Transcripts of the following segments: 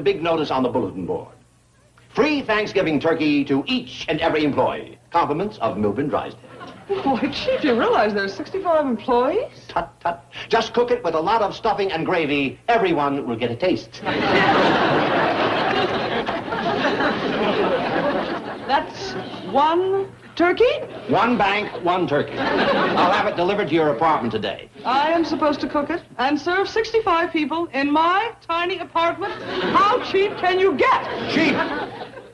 big notice on the bulletin board. Free Thanksgiving turkey to each and every employee. Compliments of Milburn Drysdale. Why, Chief, you realize there's 65 employees? Tut, tut. Just cook it with a lot of stuffing and gravy. Everyone will get a taste. That's one turkey? One bank, one turkey. I'll have it delivered to your apartment today. I am supposed to cook it and serve 65 people in my tiny apartment? How cheap can you get? Cheap?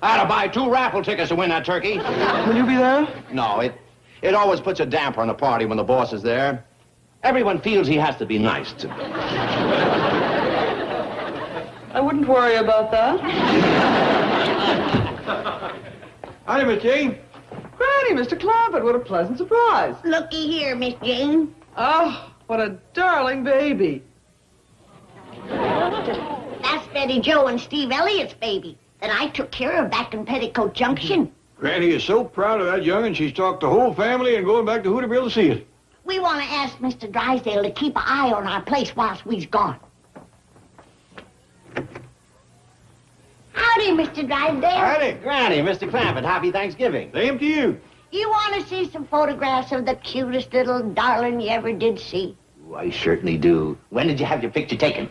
I had to buy 2 raffle tickets to win that turkey. Will you be there? No, it always puts a damper on a party when the boss is there. Everyone feels he has to be nice to me. I wouldn't worry about that. Howdy, Miss Jane. Granny, Mr. Clampett, what a pleasant surprise. Looky here, Miss Jane. Oh, what a darling baby. That's Betty Joe and Steve Elliott's baby that I took care of back in Petticoat Junction. Granny is so proud of that young'un, she's talked the whole family and going back to Hooterville to see it. We want to ask Mr. Drysdale to keep an eye on our place whilst we's gone. Howdy, Mr. Drysdale. Howdy. Granny, Mr. Clampett, happy Thanksgiving. Same to you. You want to see some photographs of the cutest little darling you ever did see? I certainly do. When did you have your picture taken?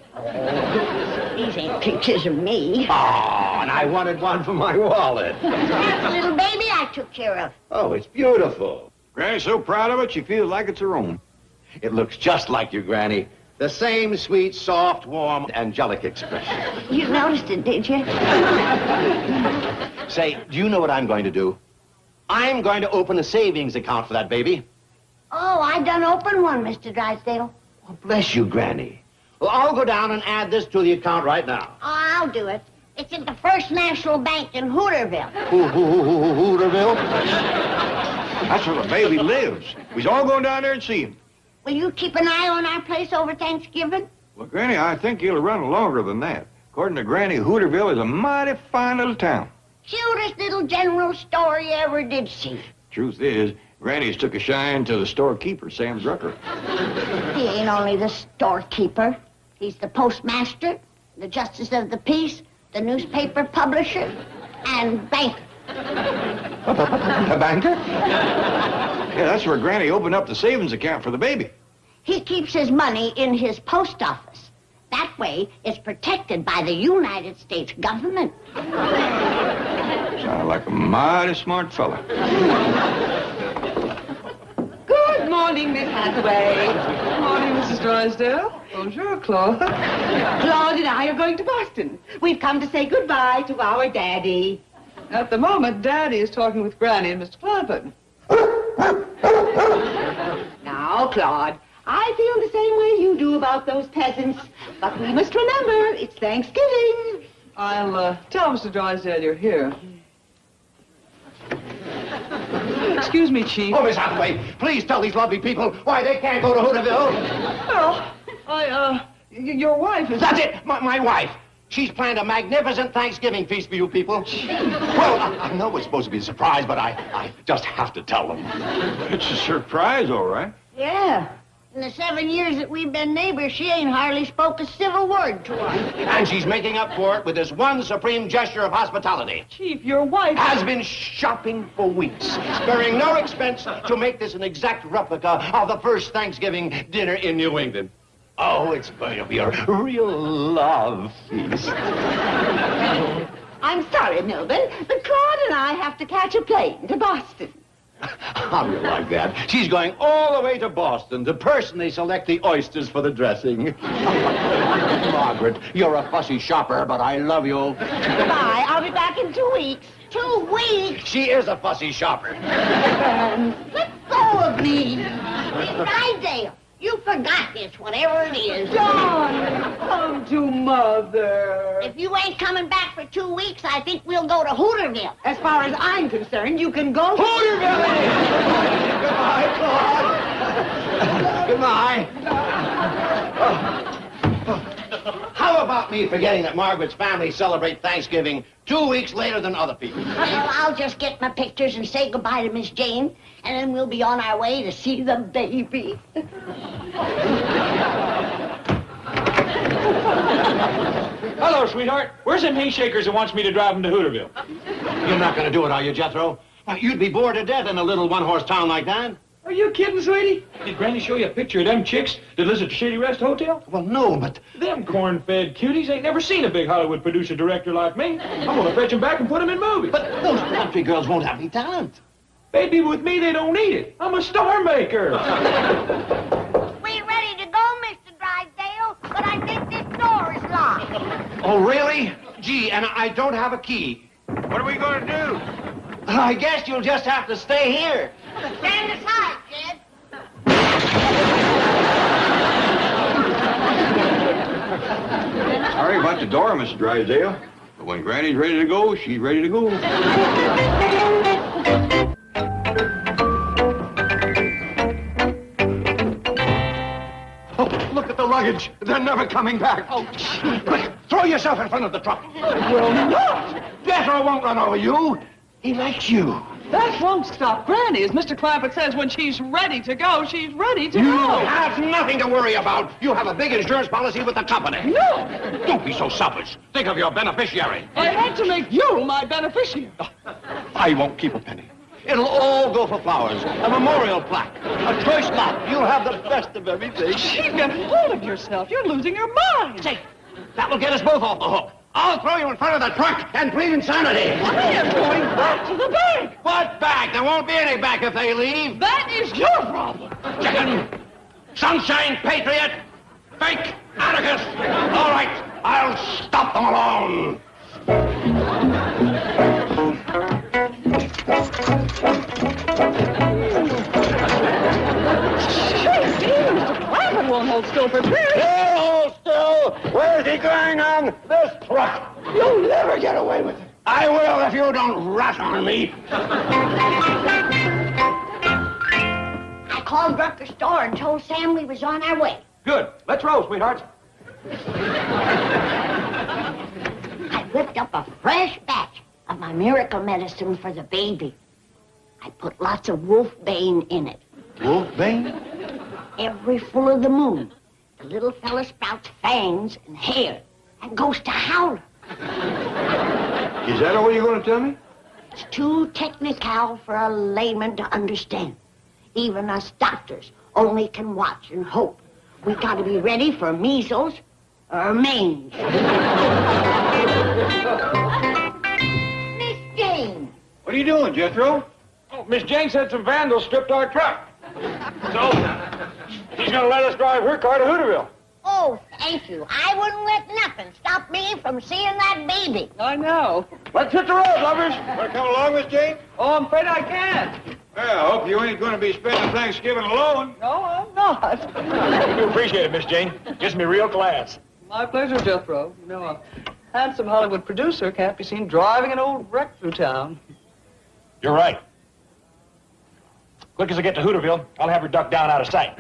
These ain't pictures of me. Oh, and I wanted one for my wallet. That's the little baby I took care of. Oh, it's beautiful. Granny's so proud of it, she feels like it's her own. It looks just like your Granny. The same sweet, soft, warm, angelic expression. You noticed it, did you? Say, do you know what I'm going to do? I'm going to open a savings account for that baby. Oh, I done open one, Mr. Drysdale. Oh, bless you, Granny. Well, I'll go down and add this to the account right now. Oh, I'll do it. It's at the First National Bank in Hooterville. Hooterville? That's where the baby lives. We's all going down there and see him. Will you keep an eye on our place over Thanksgiving? Well, Granny, I think he'll run longer than that. According to Granny, Hooterville is a mighty fine little town. Cutest little general store you ever did see. Truth is, Granny's took a shine to the storekeeper, Sam Drucker. He ain't only the storekeeper. He's the postmaster, the justice of the peace, the newspaper publisher, and banker. A banker? Yeah, that's where Granny opened up the savings account for the baby. He keeps his money in his post office. That way, it's protected by the United States government. Sounded like a mighty smart fella. Good morning, Miss Hathaway. Good morning, Mrs. Drysdale. Bonjour, Claude. Claude and I are going to Boston. We've come to say goodbye to our daddy. At the moment, Daddy is talking with Granny and Mr. Clampett. Now, Claude, I feel the same way you do about those peasants. But we must remember, it's Thanksgiving. I'll tell Mr. Drysdale you're here. Excuse me, Chief. Oh, Miss Hathaway, please tell these lovely people why they can't go to Hooterville. Well, your wife is... That's it, my wife. She's planned a magnificent Thanksgiving feast for you people. Well, I know it's supposed to be a surprise, but I just have to tell them. It's a surprise, all right. Yeah. In the 7 years that we've been neighbors, she ain't hardly spoke a civil word to us. And she's making up for it with this one supreme gesture of hospitality. Chief, your wife... Has been shopping for weeks, sparing no expense to make this an exact replica of the first Thanksgiving dinner in New England. Oh, it's going to be a real love feast. I'm sorry, Milburn, but Claude and I have to catch a plane to Boston. How do you like that? She's going all the way to Boston to personally select the oysters for the dressing. Margaret, you're a fussy shopper, but I love you. Goodbye. I'll be back in 2 weeks. 2 weeks? She is a fussy shopper. Let go of me. Miss Drysdale, you forgot this, whatever it is. John, come to Mother. If you ain't coming back for 2 weeks, I think we'll go to Hooterville. As far as I'm concerned, you can go... Hooterville! Goodbye, Claude. Goodbye. How about me forgetting that Margaret's family celebrate Thanksgiving 2 weeks later than other people? Well, I'll just get my pictures and say goodbye to Miss Jane, and then we'll be on our way to see the baby. Hello, sweetheart. Where's them hay shakers that wants me to drive them to Hooterville? You're not going to do it, are you, Jethro? Why, you'd be bored to death in a little one-horse town like that. Are you kidding, sweetie? Did Granny show you a picture of them chicks that lives at the Shady Rest Hotel? Well, no, but... Them corn-fed cuties ain't never seen a big Hollywood producer director like me. I'm gonna fetch them back and put them in movies. But those country girls won't have any talent. Baby, with me, they don't need it. I'm a star maker. We're ready to go, Mr. Drysdale, but I think this door is locked. Oh, really? Gee, and I don't have a key. What are we gonna do? I guess you'll just have to stay here. Stand aside, kid. Sorry about the door, Mr. Drysdale. But when Granny's ready to go, she's ready to go. Oh, look at the luggage. They're never coming back. Oh, quick, throw yourself in front of the truck. Well, not. Jethro won't run over you. He likes you. That won't stop Granny. As Mr. Clampett says, when she's ready to go, she's ready to You go. have nothing to worry about. You have a big insurance policy with the company. No, Don't be so selfish. Think of your beneficiary. I had to make you my beneficiary. I won't keep a penny. It'll all go for flowers, a memorial plaque, a choice lot. You'll have the best of everything. Gee, get hold of yourself. You're losing your mind. Say, that will get us both off the hook. I'll throw you in front of the truck and plead insanity. I am going back to the bank. What back? There won't be any back if they leave. That is your problem. Chicken, sunshine patriot, fake Atticus. All right, I'll stop them alone. Mr. Clampett won't hold still for period. He'll hold still. Where's he going on? This truck. You'll never get away with it. I will if you don't rat on me. I called Drucker's store and told Sam we was on our way. Good. Let's roll, sweethearts. I whipped up a fresh batch of my miracle medicine for the baby. I put lots of wolfbane in it. Wolfbane? Every full of the moon, the little fella sprouts fangs and hair and goes to howler. Is that all you're gonna tell me? It's too technical for a layman to understand. Even us doctors only can watch and hope. We gotta be ready for measles or mange. Miss Jane. What are you doing, Jethro? Oh, Miss Jane said some vandals stripped our truck. So, she's gonna let us drive her car to Hooterville. Oh, thank you. I wouldn't let nothing stop me from seeing that baby. I know. Let's hit the road, lovers. Want to come along, Miss Jane? Oh, I'm afraid I can't. Well, I hope you ain't gonna be spending Thanksgiving alone. No, I'm not. I do appreciate it, Miss Jane. Gives me real class. My pleasure, Jethro. You know, a handsome Hollywood producer can't be seen driving an old wreck through town. You're right. Quick as I get to Hooterville, I'll have her ducked down out of sight.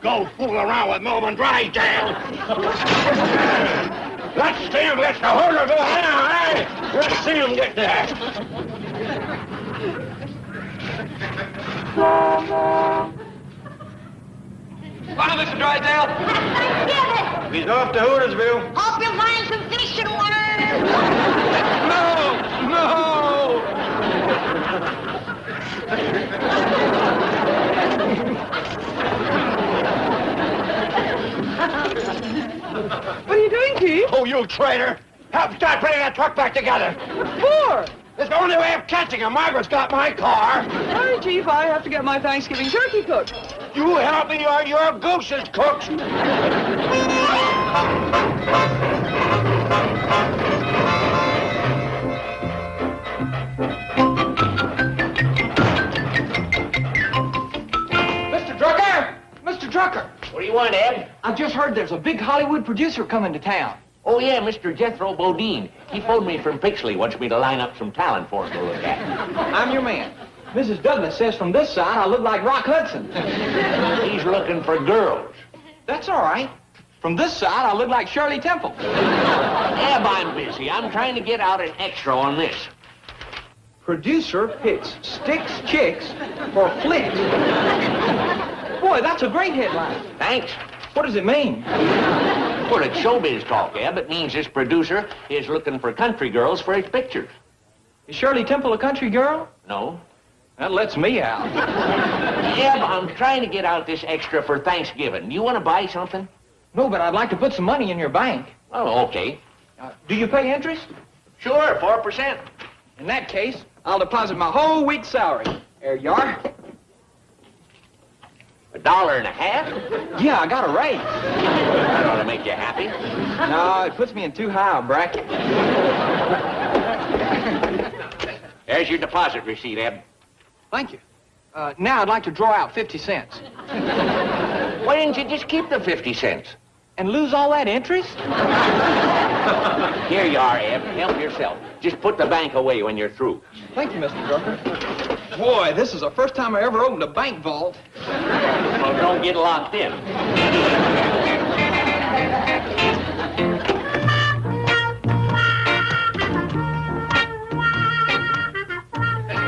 Go fool around with Melbourne Drysdale. Let's see him get to Hooterville now, eh? Let's see him get there. Bye, Mr. Drysdale. Thanksgiving. He's off to Hootersville. Hope you find some fish and worms. No! What are you doing, Keith? Oh, you traitor. Help start putting that truck back together. What for? It's the only way of catching him. Margaret's got my car. Sorry, Chief, I have to get my Thanksgiving turkey cooked. You help me or your goose is cooked. Mr. Drucker! Mr. Drucker! What do you want, Ed? I've just heard there's a big Hollywood producer coming to town. Oh, yeah, Mr. Jethro Bodine. He phoned me from Pixley, wants me to line up some talent for him to look at. I'm your man. Mrs. Douglas says from this side I look like Rock Hudson. He's looking for girls. That's all right. From this side I look like Shirley Temple. Eb, I'm busy. I'm trying to get out an extra on this. Producer picks sticks chicks for flicks. Boy, that's a great headline. Thanks. What does it mean? Well, it's showbiz talk, Eb. It means this producer is looking for country girls for his pictures. Is Shirley Temple a country girl? No. That lets me out. Eb, I'm trying to get out this extra for Thanksgiving. You want to buy something? No, but I'd like to put some money in your bank. Oh, okay. Do you pay interest? Sure, 4%. In that case, I'll deposit my whole week's salary. There you are. $1.50? Yeah, I got a raise. That ought to make you happy. No, it puts me in too high a bracket. There's your deposit receipt, Eb. Thank you. Now I'd like to draw out 50 cents. Why didn't you just keep the 50 cents? And lose all that interest? Here you are, Eb. Help yourself. Just put the bank away when you're through. Thank you, Mr. Drucker. Boy, this is the first time I ever opened a bank vault. Well, don't get locked in.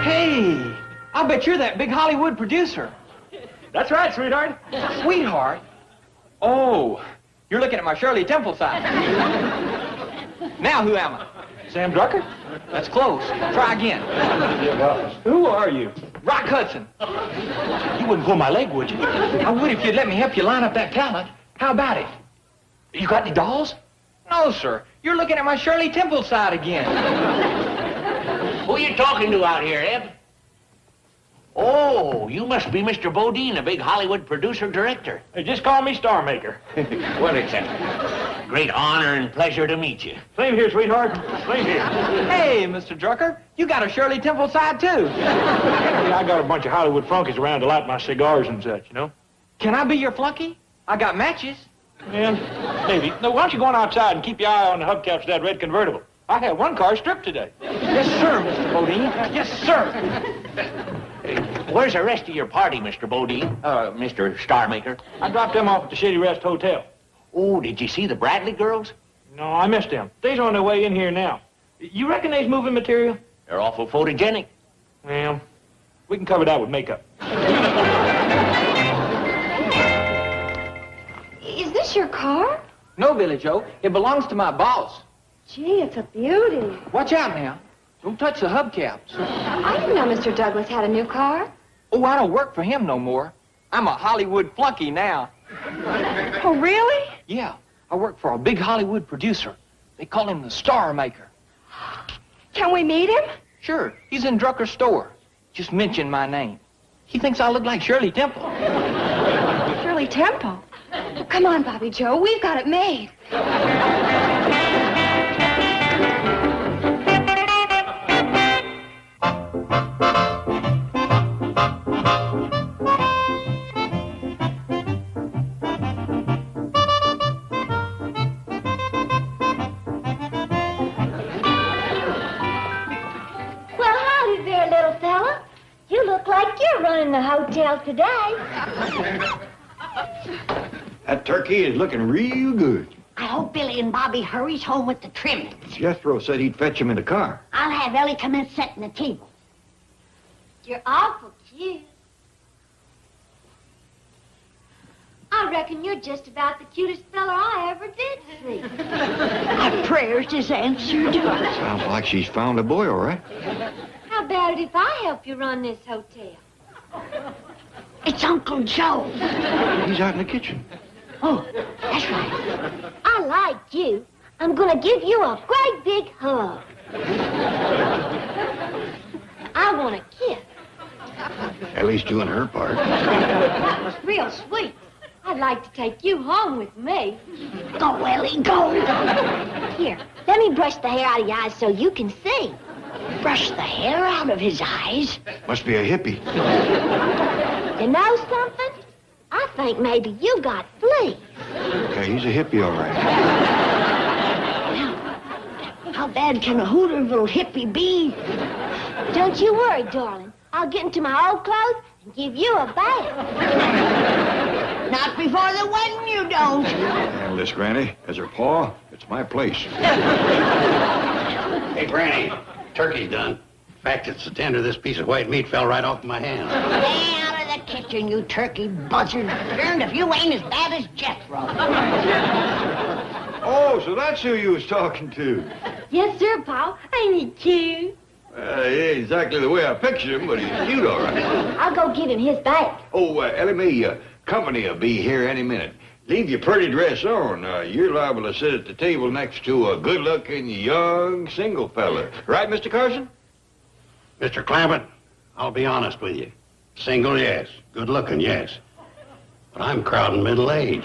Hey, I bet you're that big Hollywood producer. That's right, sweetheart. Sweetheart? Oh, you're looking at my Shirley Temple side. Now who am I? Sam Drucker? That's close. Try again. Who are you? Rock Hudson. You wouldn't pull my leg, would you? I would if you'd let me help you line up that talent. How about it? You got any dolls? No, sir. You're looking at my Shirley Temple side again. Who are you talking to out here, Eb? Oh, you must be Mr. Bodine, a big Hollywood producer-director. Hey, just call me Star Maker. Well, it's a great honor and pleasure to meet you. Same here, sweetheart. Same here. Hey, Mr. Drucker, you got a Shirley Temple side, too. Yeah, I got a bunch of Hollywood flunkies around to light my cigars and such, you know? Can I be your flunky? I got matches. Yeah, maybe. No, why don't you go on outside and keep your eye on the hubcaps of that red convertible? I had one car stripped today. Yes, sir, Mr. Bodine. Yes, sir. Where's the rest of your party, Mr. Bodine? Mr. Star Maker? I dropped them off at the Shady Rest Hotel. Oh, did you see the Bradley girls? No, I missed them. They's on their way in here now. You reckon they's moving material? They're awful photogenic. Well, we can cover that with makeup. Is this your car? No, Billy Joe. It belongs to my boss. Gee, it's a beauty. Watch out now. Don't touch the hubcaps. I didn't know Mr. Douglas had a new car. Oh, I don't work for him no more. I'm a Hollywood flunky now. Oh, really? Yeah, I work for a big Hollywood producer. They call him the Star Maker. Can we meet him? Sure, he's in Drucker's store. Just mention my name. He thinks I look like Shirley Temple. Shirley Temple. Come on, Bobby Joe. We've got it made. Running the hotel today. That turkey is looking real good. I hope Billy and Bobby hurries home with the trimmings. Jethro said he'd fetch him in the car. I'll have Ellie come in setting the table. You're awful cute. I reckon you're just about the cutest fella I ever did see. Our prayers is answered. Sounds like she's found a boy, all right. How about it if I help you run this hotel? It's Uncle Joe. He's out in the kitchen. Oh, that's right. I like you. I'm gonna give you a great big hug. I want a kiss. Ellie's doing her part. That's real sweet. I'd like to take you home with me. Go, Ellie, go. Here, let me brush the hair out of your eyes so you can see. Brush the hair out of his eyes. Must be a hippie. You know something? I think maybe you got fleas. Okay, he's a hippie, all right. How bad can a Hooterville hippie be? Don't you worry, darling. I'll get into my old clothes and give you a bath. Not before the wedding, you don't. Handle this, Granny. As her paw, it's my place. Hey, Granny, turkey's done. fact, it's so tender this piece of white meat fell right off my hand. Stay out of the kitchen, you turkey buzzard. Darned if you ain't as bad as Jethro. Oh, so that's who you was talking to. Yes, sir, Pa. Ain't he cute? He ain't exactly the way I pictured him, but he's cute, all right. I'll go give him his bag. Oh, Ellie Mae, company will be here any minute. Leave your pretty dress on. You're liable to sit at the table next to a good-looking young single fella. Right, Mr. Carson? Mr. Clampett, I'll be honest with you. Single, yes. Good looking, yes. But I'm crowding middle age.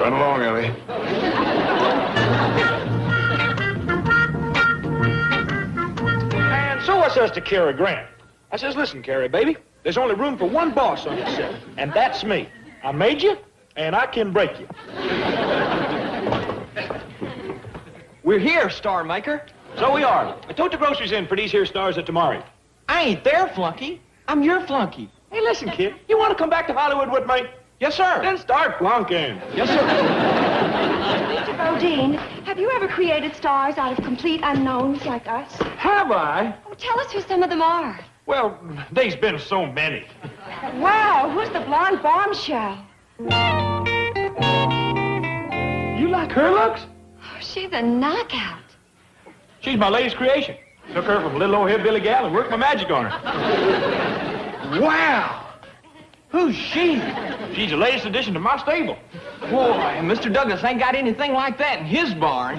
Run along, Ellie. And so I says to Carrie Grant, I says, listen, Carrie, baby, there's only room for one boss on this set, and that's me. I made you, and I can break you. We're here, Star Maker. So we are. I took the groceries in for these here stars at tomorrow. I ain't their flunky. I'm your flunky. Hey, listen, kid, you want to come back to Hollywood with me? Yes, sir. Then start flunking. Yes, sir. Mr. Bodine, have you ever created stars out of complete unknowns like us? Have I? Oh, tell us who some of them are. Well, there's been so many. Wow, who's the blonde bombshell? You like her looks? Oh, she's a knockout. She's my latest creation. Took her from a little old hillbilly gal and worked my magic on her. Wow. Who's she? She's the latest addition to my stable. Boy, Mr. Douglas ain't got anything like that in his barn.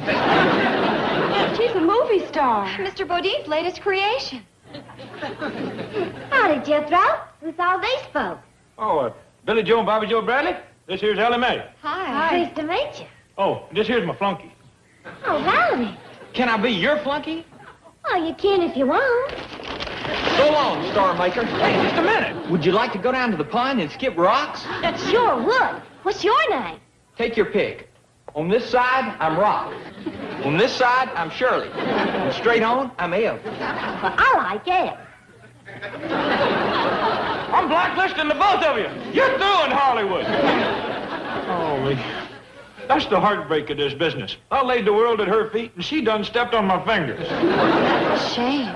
She's a movie star. Mr. Bodine's latest creation. Howdy, Jethro. Who's all these folks? Oh, Billy Joe and Bobby Joe Bradley. This here's Ellie Mae. Hi. Pleased to meet you. Oh, this here's my flunky. Oh, howdy. Can I be your flunky? Oh, you can if you want. So long, Star Maker. Hey, just a minute. Would you like to go down to the pond and skip rocks? Sure would. What's your name? Take your pick. On this side, I'm Rock. On this side, I'm Shirley. And straight on, I'm Eb. Well, I like Eb. I'm blacklisting the both of you. You're through in Hollywood. Holy. That's the heartbreak of this business. I laid the world at her feet, and she done stepped on my fingers. Shame.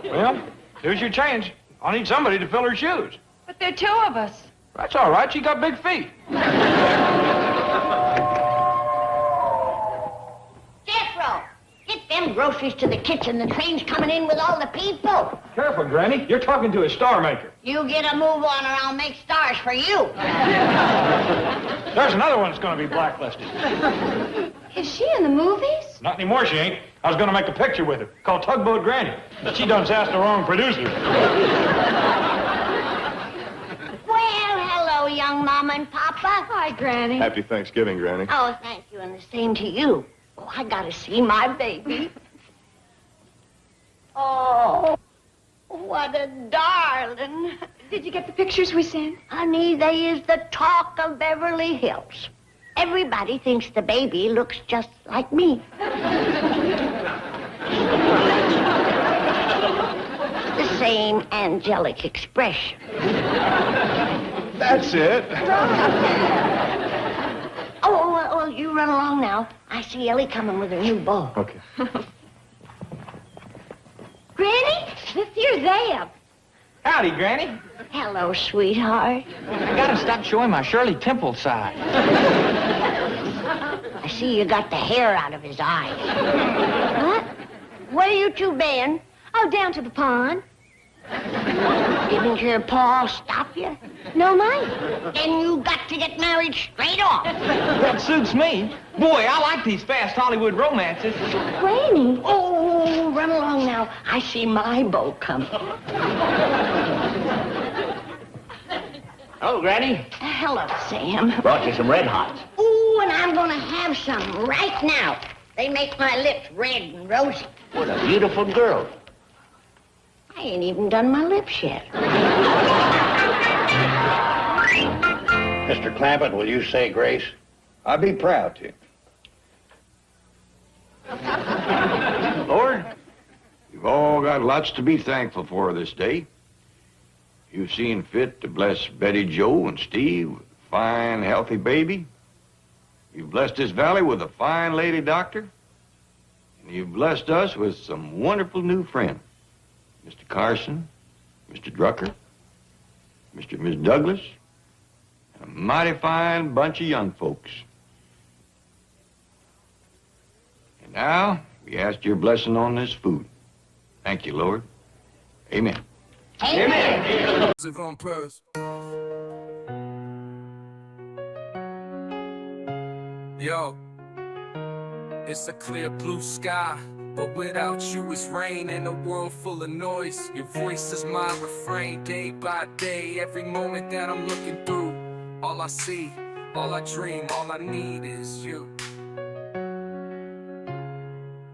Well, here's your chance. I'll need somebody to fill her shoes. But there are two of us. That's all right. She got big feet. Jethro, get them groceries to the kitchen. The train's coming in with all the people. Careful, Granny. You're talking to a star maker. You get a move on or I'll make stars for you. There's another one that's going to be blacklisted. Is she in the movies? Not anymore, she ain't. I was going to make a picture with her called Tugboat Granny. But she done asked the wrong producer. Well, hello, young Mama and Papa. Hi, Granny. Happy Thanksgiving, Granny. Oh, thank you, and the same to you. Oh, I gotta see my baby. Oh, what a darling. Did you get the pictures we sent? Honey, they is the talk of Beverly Hills. Everybody thinks the baby looks just like me. The same angelic expression. That's it. Oh, you run along now. I see Ellie coming with her new beau. Okay. Granny, this here's Eb. Howdy, Granny. Hello, sweetheart. I gotta stop showing my Shirley Temple side. I see you got the hair out of his eyes. What? Where you two been? Oh, down to the pond. Didn't your Paul stop you? No, mate. Then you got to get married straight off. That suits me. Boy, I like these fast Hollywood romances. Granny. Oh, run along now. I see my beau coming. Hello, Granny. Hello, Sam. Brought you some Red Hots. Ooh, and I'm gonna have some right now. They make my lips red and rosy. What a beautiful girl. I ain't even done my lips yet. Mr. Clampett, will you say grace? I'd be proud to. Lord, you've all got lots to be thankful for this day. You've seen fit to bless Betty Joe and Steve with a fine, healthy baby. You've blessed this valley with a fine lady doctor. And you've blessed us with some wonderful new friends. Mr. Carson, Mr. Drucker, Mr. and Miss Douglas, and a mighty fine bunch of young folks. And now, we ask your blessing on this food. Thank you, Lord. Amen. Amen. Yo, it's a clear blue sky, but without you it's rain and a world full of noise. Your voice is my refrain, day by day, every moment that I'm looking through. All I see, all I dream, all I need is you.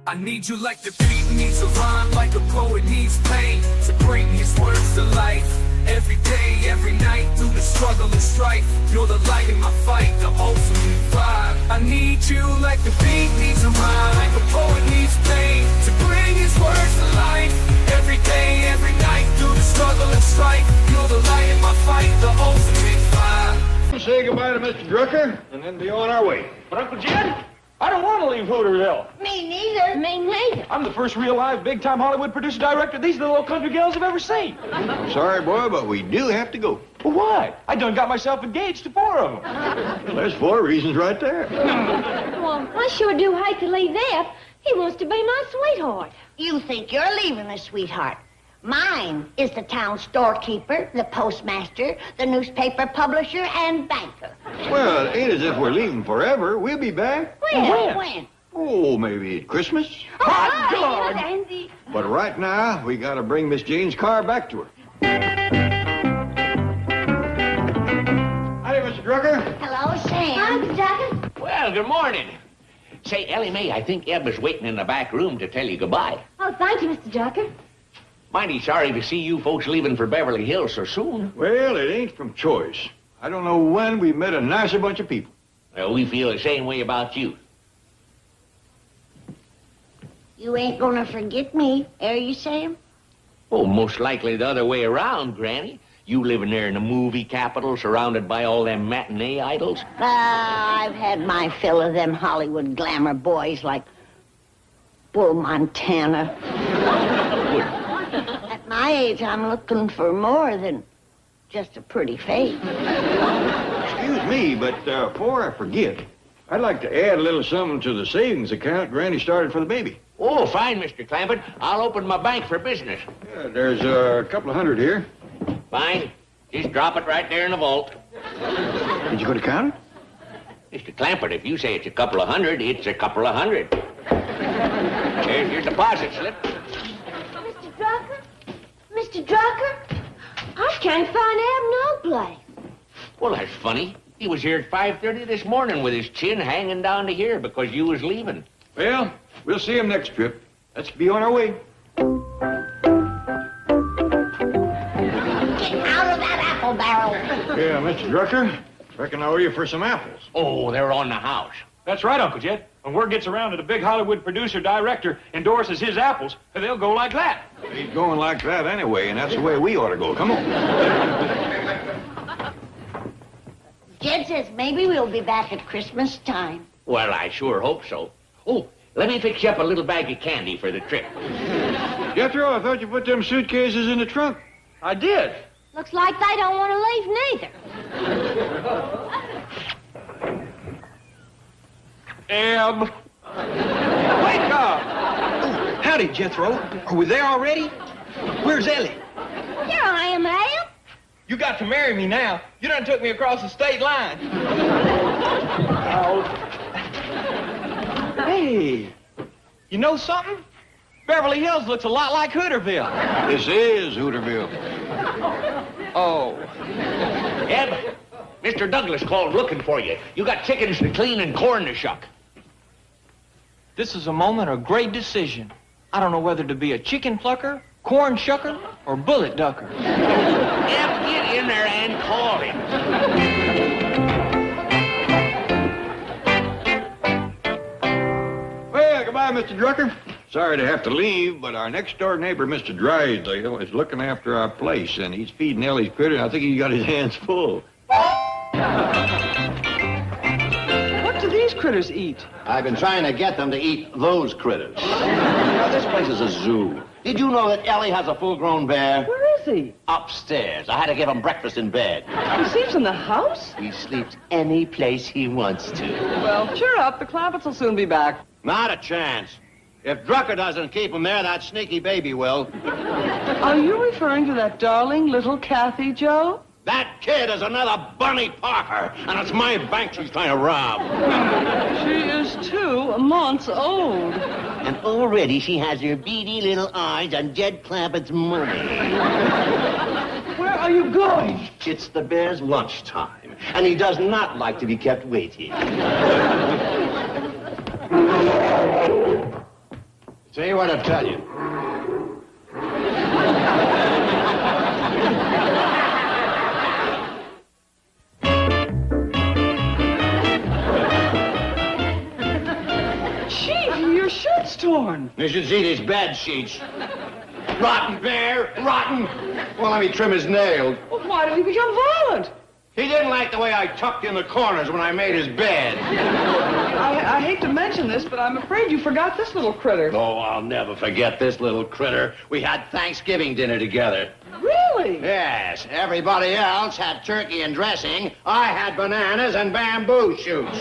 I need you like the beat needs a rhyme, like a poet needs pain, to bring his words to life. Every day, every night, through the struggle and strife, you're the light in my fight, the ultimate vibe. I need you like the beat needs a rhyme, like a poet needs pain, to bring his words to life. Every day, every night, through the struggle and strife, you're the light in my fight, the ultimate vibe. We'll say goodbye to Mr. Drucker and then be on our way. But Uncle Jed, I don't want to leave Hooterville. Me neither. Me neither. I'm the first real live big-time Hollywood producer-director these little country girls have ever seen. I'm sorry, boy, but we do have to go. Well, why? I done got myself engaged to 4 of them. Well, there's 4 reasons right there. Well, I sure do hate to leave Eph. He wants to be my sweetheart. You think you're leaving us, sweetheart. Mine is the town storekeeper, the postmaster, the newspaper publisher, and banker. Well, it ain't as if we're leaving forever. We'll be back. When? Oh, maybe at Christmas. Oh, God. Andy. But right now, we gotta bring Miss Jane's car back to her. Howdy, Mr. Drucker. Hello, Sam. Hi, Mr. Drucker. Well, good morning. Say, Ellie Mae, I think Eb is waiting in the back room to tell you goodbye. Oh, thank you, Mr. Drucker. Mighty sorry to see you folks leaving for Beverly Hills so soon. Well, it ain't from choice. I don't know when we met a nicer bunch of people. Well, we feel the same way about you. You ain't gonna forget me, are you, Sam? Oh, most likely the other way around, Granny. You living there in the movie capital, surrounded by all them matinee idols. I've had my fill of them Hollywood glamour boys like Bull Montana. At my age, I'm looking for more than just a pretty face. Excuse me, but before I forget, I'd like to add a little something to the savings account Granny started for the baby. Oh, fine, Mr. Clampett. I'll open my bank for business. Yeah, there's a couple of $100 here. Fine. Just drop it right there in the vault. Did you go to count it? Mr. Clampett, if you say it's a couple of $100, it's a couple of $100. There's your deposit slip. Mr. Drucker? Mr. Drucker? I can't find Ab no place. Well, that's funny. He was here at 5:30 this morning with his chin hanging down to here because you was leaving. Well, we'll see him next trip. Let's be on our way. Get out of that apple barrel. Yeah, Mr. Drucker, reckon I owe you for some apples. Oh, they're on the house. That's right, Uncle Jed. When word gets around that a big Hollywood producer-director endorses his apples, they'll go like that. He's going like that anyway, and that's the way we ought to go. Come on. Jed says maybe we'll be back at Christmas time. Well, I sure hope so. Oh, let me fix you up a little bag of candy for the trip. Jethro, I thought you put them suitcases in the trunk. I did. Looks like they don't want to leave neither. Eb. Wake up! Oh, howdy, Jethro. Are we there already? Where's Ellie? Here I am, Ab. You got to marry me now. You done took me across the state line. Hey, you know something? Beverly Hills looks a lot like Hooterville. This is Hooterville. Oh. Eb, Mr. Douglas called looking for you. You got chickens to clean and corn to shuck. This is a moment of great decision. I don't know whether to be a chicken plucker, corn shucker, or bullet ducker. Eb, get in there and call him. Well, goodbye, Mr. Drucker. Sorry to have to leave, but our next-door neighbor, Mr. Drysdale, is looking after our place, and he's feeding Ellie's critter, and I think he's got his hands full. What do these critters eat? I've been trying to get them to eat those critters. This place is a zoo. Did you know that Ellie has a full-grown bear? Where is he? Upstairs. I had to give him breakfast in bed. He sleeps in the house? He sleeps any place he wants to. Well, cheer up. The Clampetts will soon be back. Not a chance. If Drucker doesn't keep him there, that sneaky baby will. Are you referring to that darling little Kathy, Joe? That kid is another Bunny Parker, and it's my bank she's trying to rob. She is 2 months old. And already she has her beady little eyes on Jed Clampett's money. Where are you going? It's the bear's lunchtime, and he does not like to be kept waiting. Tell you what I'll tell you. Chief, your shirt's torn. You should see these bed sheets. Rotten bear, rotten. Well, let me trim his nails. Well, why did he become violent? He didn't like the way I tucked in the corners when I made his bed. I hate to mention this, but I'm afraid you forgot this little critter. Oh, I'll never forget this little critter. We had Thanksgiving dinner together. Really? Yes. Everybody else had turkey and dressing. I had bananas and bamboo shoots.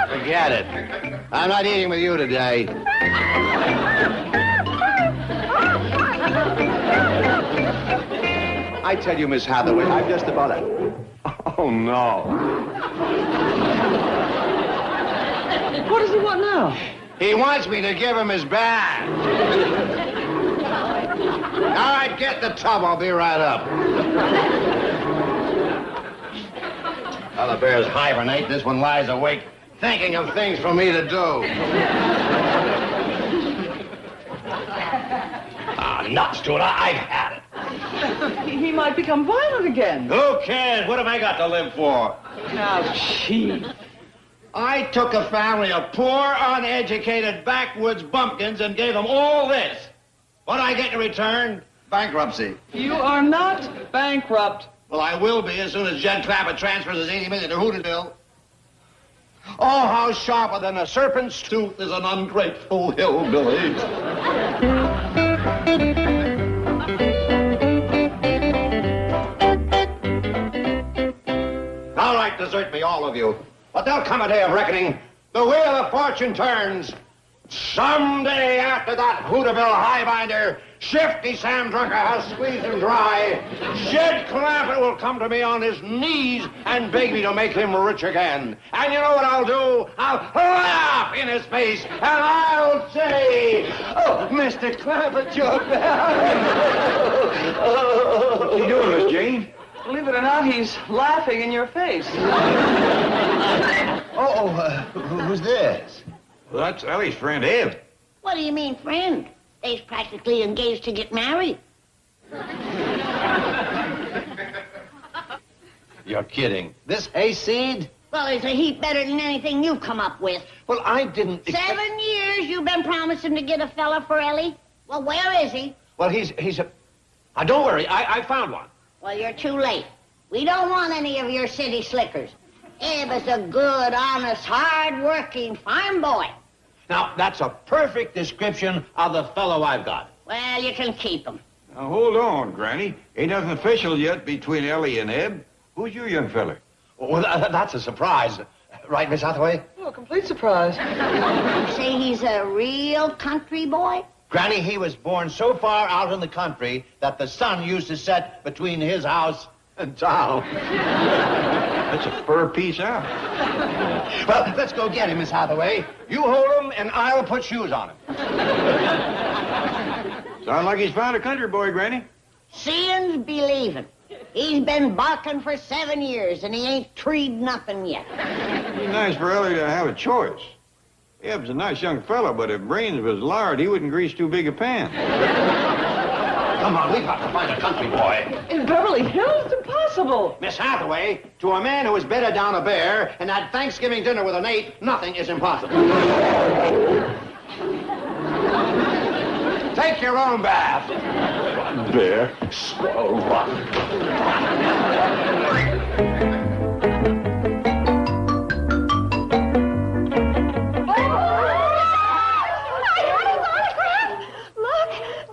Forget it. I'm not eating with you today. I tell you, Miss Hathaway, I'm just about a... Oh, no. What does he want now? He wants me to give him his bag. All right, get the tub. I'll be right up. While the bears hibernate, this one lies awake, thinking of things for me to do. Nuts to it. I've had it. He might become violent again. Who cares? What have I got to live for? Now, Chief. I took a family of poor, uneducated, backwoods bumpkins and gave them all this. What do I get in return? Bankruptcy. You are not bankrupt. Well, I will be as soon as Jed Clampett transfers his $80 million to Hooterville. Oh, how sharper than a serpent's tooth is an ungrateful hillbilly. All right, desert me, all of you. But there'll come a day of reckoning. The wheel of fortune turns. Someday after that Hooterville highbinder, Shifty Sam Drucker has squeezed him dry, Jed Clampett will come to me on his knees and beg me to make him rich again. And you know what I'll do? I'll laugh in his face, and I'll say, "Oh, Mr. Clampett, you're back." What's he doing, Miss Jane? Believe it or not, he's laughing in your face. Who's this? Well, that's Ellie's friend, Eb. What do you mean, friend? They's practically engaged to get married. You're kidding. This hayseed? Well, it's a heap better than anything you've come up with. Well, I didn't... 7 years you've been promising to get a fella for Ellie. Well, where is he? Well, he's a... don't worry, I found one. Well, you're too late. We don't want any of your city slickers. Eb is a good, honest, hard-working farm boy. Now, that's a perfect description of the fellow I've got. Well, you can keep him. Now, hold on, Granny. Ain't nothing official yet between Ellie and Eb. Who's your young feller? Well, that's a surprise. Right, Miss Hathaway? Oh, a complete surprise. You say he's a real country boy? Granny, he was born so far out in the country that the sun used to set between his house and town. That's a fur piece out. Well, let's go get him, Miss Hathaway. You hold him, and I'll put shoes on him. Sound like he's found a country boy, Granny. Seeing's believing. He's been barking for 7 years, and he ain't treed nothing yet. It'd be nice for Ellie to have a choice. Eb's a nice young fellow, but if brains was lard, he wouldn't grease too big a pan. Come on, we've got to find a country boy. In Beverly Hills? It's impossible. Miss Hathaway, to a man who has bedded down a bear and had Thanksgiving dinner with an ape, nothing is impossible. Take your own bath. Bear, swell rock.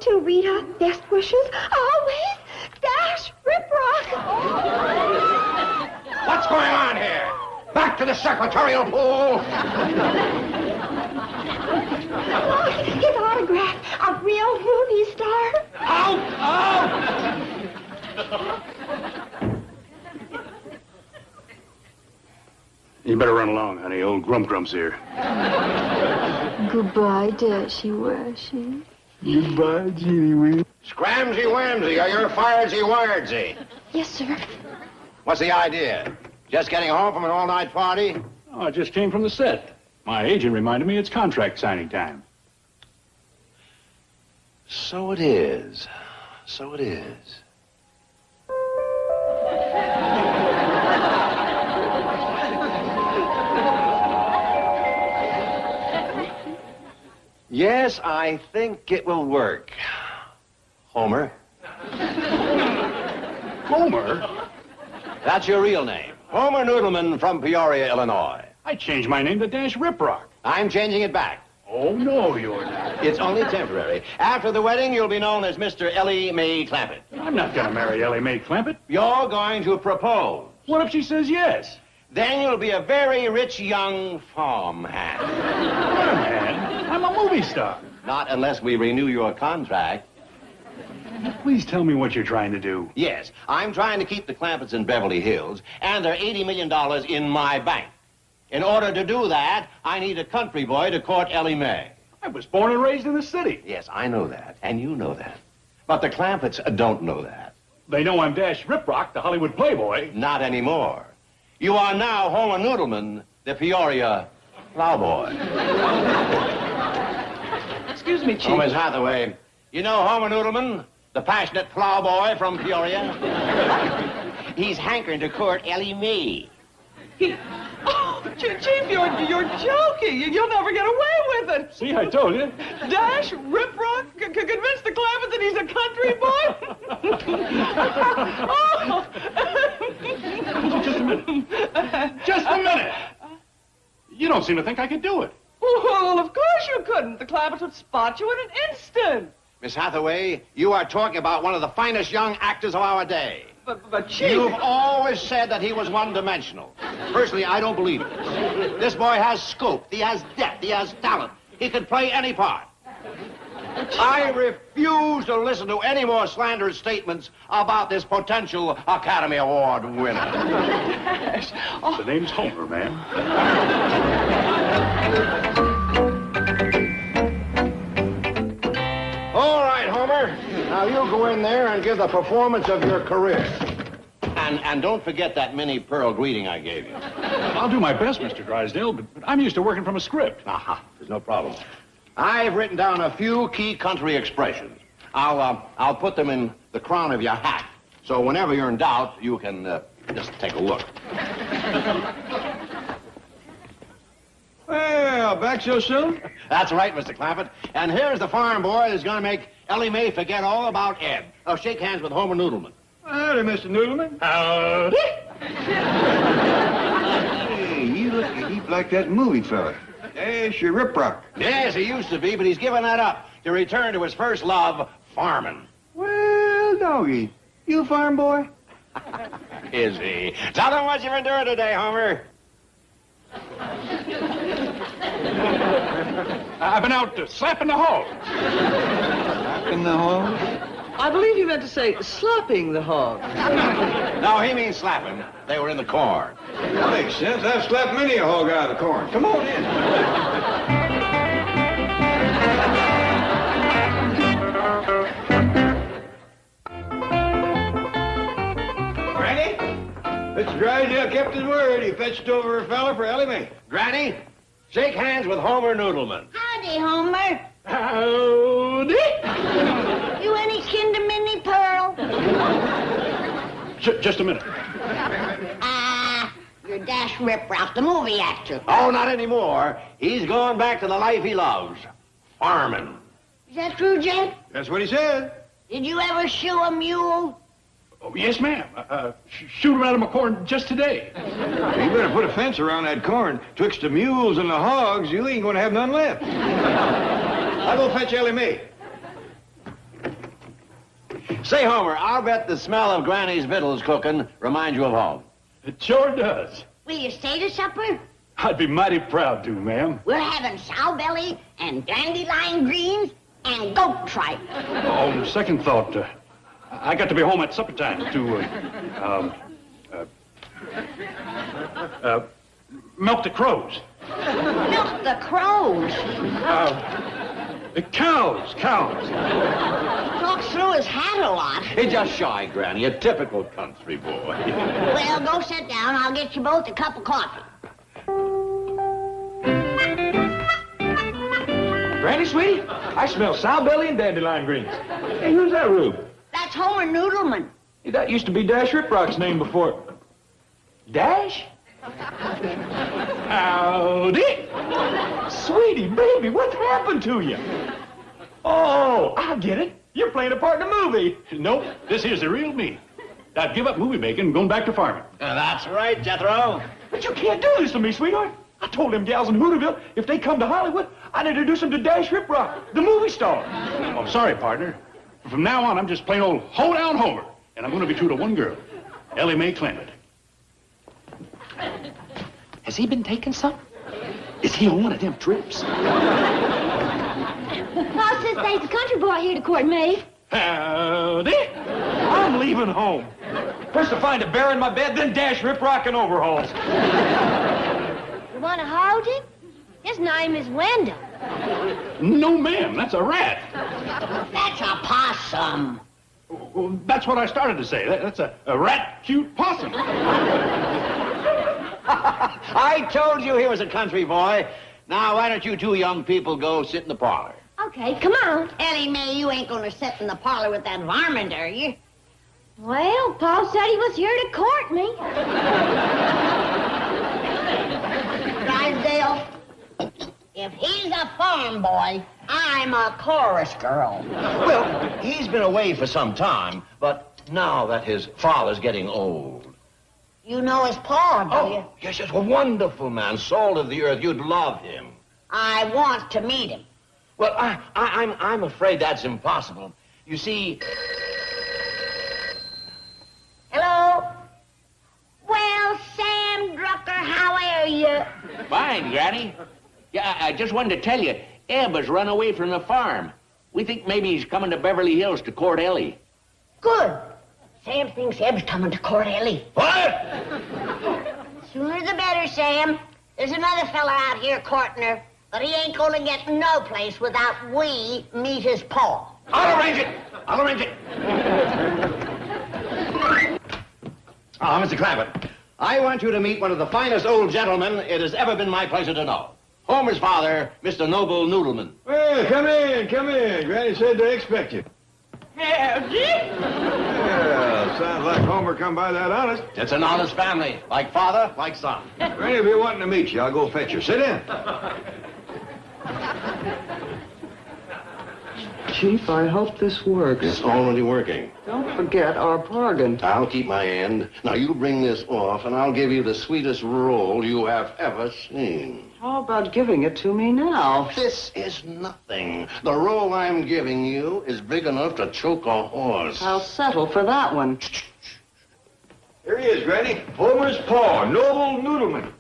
To Rita, best wishes, always, Dash Riprock. What's going on here? Back to the secretarial pool. Look, his autograph, a real movie star. Out! Out! You better run along, honey. Old Grump-Grump's here. Goodbye, Dashy Washy. Goodbye, Jeannie Wee. Scramsy-wamsy, are you firedsy-wiredsy? Yes, sir. What's the idea? Just getting home from an all-night party? Oh, I just came from the set. My agent reminded me it's contract signing time. So it is. So it is. Yes, I think it will work. Homer. Homer? That's your real name. Homer Noodleman from Peoria, Illinois. I changed my name to Dash Riprock. I'm changing it back. Oh, no, you're not. It's only temporary. After the wedding, you'll be known as Mr. Ellie Mae Clampett. I'm not going to marry Ellie Mae Clampett. You're going to propose. What if she says yes? Then you'll be a very rich young farmhand. Farmhand? I'm a movie star. Not unless we renew your contract. Please tell me what you're trying to do. Yes, I'm trying to keep the Clampetts in Beverly Hills and their $80 million in my bank. In order to do that, I need a country boy to court Ellie Mae. I was born and raised in the city. Yes, I know that, and you know that. But the Clampetts don't know that. They know I'm Dash Riprock, the Hollywood playboy. Not anymore. You are now Homer Noodleman, the Peoria plowboy. Excuse me, Chief. Oh, Miss Hathaway, you know Homer Noodleman, the passionate plowboy from Peoria? He's hankering to court Ellie Mae. Oh, Chief, you're joking. You'll never get away with it. See, I told you. Dash Riprock convince the Clampetts that he's a country boy? Oh. Just a minute. Just a minute. You don't seem to think I could do it. Well, of course you couldn't. The Clampetts would spot you in an instant. Miss Hathaway, you are talking about one of the finest young actors of our day. But Chief... You've always said that he was one-dimensional. Personally, I don't believe it. This boy has scope, he has depth, he has talent. He could play any part. I refuse to listen to any more slanderous statements about this potential Academy Award winner. The name's Homer, ma'am. All right, Homer. Now you go in there and give the performance of your career. And don't forget that mini pearl greeting I gave you. I'll do my best, Mr. Drysdale, but I'm used to working from a script. Aha, there's no problem. I've written down a few key country expressions. I'll put them in the crown of your hat. So whenever you're in doubt, you can just take a look. Well, back so soon? That's right, Mr. Clampett. And here's the farm boy that's going to make Ellie Mae forget all about Ed. Now shake hands with Homer Noodleman. Howdy, Mr. Noodleman. Hey, you look a heap like that movie fella. Dash Riprock. Yes, he used to be, but he's given that up to return to his first love, farming. Well, doggy, you a farm boy? Is he? Tell him what you've been doing today, Homer. I've been out slapping the hog. Slapping the hog? I believe you meant to say slapping the hog. No, he means slapping. They were in the corn. That makes sense. I've slapped many a hog out of the corn. Come on in. Granny? Mr. Drysdale kept his word. He fetched over a fella for Ellie Mae. Granny, shake hands with Homer Noodleman. Howdy, Homer. Howdy. You any kin to Minnie Pearl? Just a minute. You're Dash Riprock, the movie actor. Oh, not anymore. He's going back to the life he loves, farming. Is that true, Jed? That's what he said. Did you ever shoe a mule? Oh, yes, ma'am. Shoot him out of my corn just today. You better put a fence around that corn. Twixt the mules and the hogs, you ain't gonna have none left. I'll go fetch Ellie Mae. Say, Homer, I'll bet the smell of Granny's victuals cooking reminds you of home. It sure does. Will you stay to supper? I'd be mighty proud to, ma'am. We're having sow belly and dandelion greens and goat tripe. On second thought, I got to be home at supper time to, milk the crows. Milk the crows. Cows. Talks through his hat a lot. He's just shy, Granny, a typical country boy. Well, go sit down. I'll get you both a cup of coffee. Granny, sweetie, I smell sow belly and dandelion greens. Hey, who's that Rube? That's Homer Noodleman. Hey, that used to be Dash Riprock's name before. Dash? Howdy. Sweetie, baby, what's happened to you? Oh, I get it. You're playing a part in a movie. Nope, this here's the real me. I've give up movie making and going back to farming. That's right, Jethro. But you can't do this to me, sweetheart. I told them gals in Hooterville if they come to Hollywood, I'd introduce them to Dash Riprock, the movie star. Oh, I'm sorry, partner. From now on, I'm just plain old hoedown Homer. And I'm going to be true to one girl, Ellie Mae Clampett. Has he been taking some? Is he on one of them trips? Pa says there's a country boy here to court me. Howdy. I'm leaving home. First to find a bear in my bed, then Dash Riprock and overalls. You want to hold him? His name is Wendell. No, ma'am, that's a rat. That's a possum. Well, that's what I started to say. That's a rat-cute possum. I told you he was a country boy. Now, why don't you two young people go sit in the parlor? Okay, come on. Ellie Mae, you ain't gonna sit in the parlor with that varmint, are you? Well, Paul said he was here to court me. Drysdale, if he's a farm boy, I'm a chorus girl. Well, he's been away for some time, but now that his father's getting old. You know his pa, do you? Yes, a wonderful man, salt of the earth. You'd love him. I want to meet him. Well, I'm afraid that's impossible. You see... Hello? Well, Sam Drucker, how are you? Fine, Granny. Yeah, I just wanted to tell you, Eb has run away from the farm. We think maybe he's coming to Beverly Hills to court Ellie. Good. Sam thinks Eb's coming to court Ellie. What? Sooner the better, Sam. There's another fella out here courting her, but he ain't gonna get no place without we meet his pa. I'll arrange it. Mr. Clampett, I want you to meet one of the finest old gentlemen it has ever been my pleasure to know. Homer's father, Mr. Noble Noodleman. Well, come in. Granny said to expect you. Howdy. Yeah, sounds like Homer come by that honest. It's an honest family, like father, like son. Granny will be wanting to meet you. I'll go fetch her. Sit in. Chief, I hope this works. It's already working. Don't forget our bargain. I'll keep my end. Now, you bring this off, and I'll give you the sweetest roll you have ever seen. How about giving it to me now? This is nothing. The roll I'm giving you is big enough to choke a horse. I'll settle for that one. Here he is, Granny. Homer's paw, Noble Noodleman.